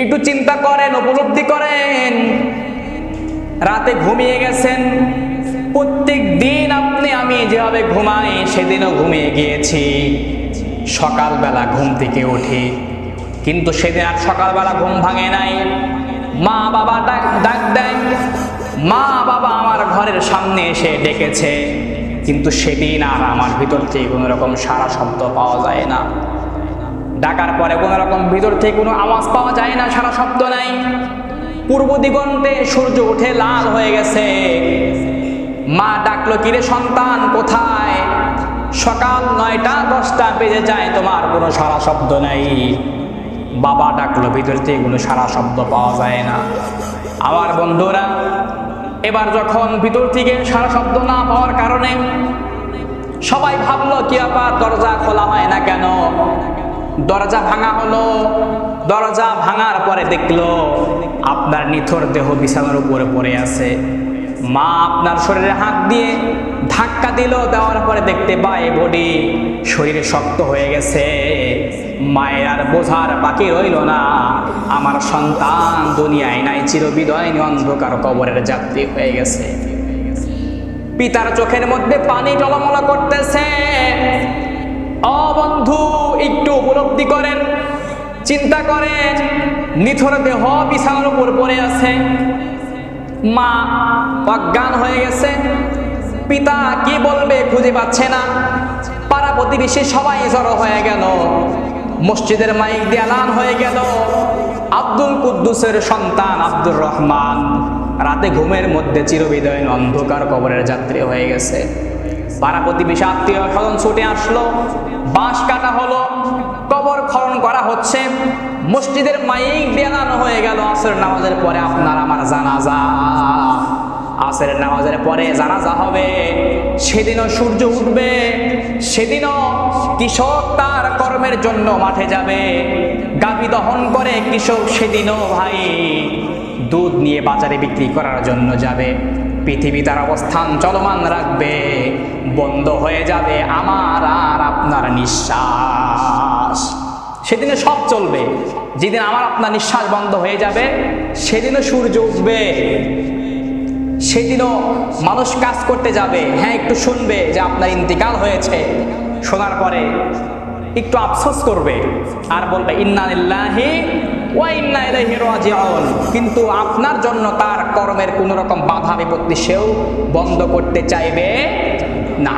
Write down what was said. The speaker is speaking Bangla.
একটু চিন্তা করেন, উপলব্ধি করেন। রাতে ঘুমিয়ে গেছেন, প্রত্যেক দিন আমি যেভাবে ঘুমাই সেদিনও ঘুমিয়ে গিয়েছি। সকালবেলা ঘুম থেকে উঠি, কিন্তু সেদিন আর সকালবেলা ঘুম ভাঙে নাই। মা বাবা ডাক দেয়, মা বাবা আমার ঘরের সামনে এসে ডেকেছে, কিন্তু সেদিন আর আমার ভিতর থেকে কোনো রকম সারা শব্দ পাওয়া যায় না। ডাকার পরে কোনো রকম ভিতর থেকে কোনো আওয়াজ পাওয়া যায় না, সারা শব্দ নাই। পূর্ব দিগন্তে সূর্য উঠে লাল হয়ে গেছে। মা ডাকলো, কিরে সন্তান কোথায়? সকাল 9টা 10টা বেজে যায়, তোমার কোনো সারা শব্দ নাই। বাবা ডাকলো, ভিতর থেকে কোনো সারা শব্দ পাওয়া যায় না। আমার বন্ধুরা, এবার যখন ভিতর থেকে সারা শব্দ না পাওয়ার কারণে সবাই ভাবলো কি ব্যাপার, দরজা খোলা হয় না কেন? দরজা ভাঙা হলো। দরজা ভাঙার পরে দেখলো আপনার নিথর দেহ বিছানার উপরে পড়ে আছে। মা আপনার শরীরে হাত দিয়ে ধাক্কা দিল, দেওয়ার পরে দেখতে পায় বডি শরীরে শক্ত হয়ে গেছে। মায়ের আর বোঝার বাকি রইল না, আমার সন্তান দুনিয়ায় নাই, চিরবিদায় অন্ধকার কবরের যাত্রী হয়ে গেছে। পিতার চোখের মধ্যে পানি টলমল করতেছে। ও বন্ধু, একটু উপলব্ধি করেন, চিন্তা করেন। নিথর দেহ বিছানার উপর পড়ে আছে, মা অজ্ঞান হয়ে গেছে। পিতা কি বলবে খুঁজে পাচ্ছে না। পাড়া প্রতিবেশী সবাই জড়ো হয়ে গেল। মসজিদের মাইক দিয়ে এলান হয়ে গেল, আব্দুল কুদ্দুসের সন্তান আব্দুর রহমান রাতে ঘুমের মধ্যে চিরবিদায় অন্ধকার কবরের যাত্রী হয়ে গেছে। পাড়া প্রতিবেশী আত্মীয় স্বজন ছুটে আসলো, বাঁশ কাটা হলো, কবর খনন করা হচ্ছে। মসজিদের মাইক দিয়ে এলান হয়ে গেল, আসরের নামাজের পরে আপনার আমার জানাজা। আসরের নামাজের পরে জানাজা হবে। সেদিনও সূর্য উঠবে, সেদিনও কৃষক তার কর্মের জন্য মাঠে যাবে। গাভী দহন করে কৃষক সেদিনও ভাই দুধ নিয়ে বাজারে বিক্রি করার জন্য যাবে। পৃথিবী তার অবস্থান চলমান রাখবে, বন্ধ হয়ে যাবে আমার আর আপনার নিঃশ্বাস। সেদিনে সব চলবে। যেদিন আমার আপনার নিঃশ্বাস বন্ধ হয়ে যাবে, সেদিনও সূর্য উঠবে, সেদিনও মানুষ কাজ করতে যাবে। হ্যাঁ, একটু শুনবে যে আপনার ইন্তিকাল হয়েছে, শোনার পরে একটু আফসোস করবে আর বলবে ইন্না লিল্লাহি ওয়া ইন্না ইলাইহি রাজিউন। কিন্তু আপনার জন্য তার কর্মের কোনো রকম বাধা বিপত্তি সেও বন্ধ করতে চাইবে না।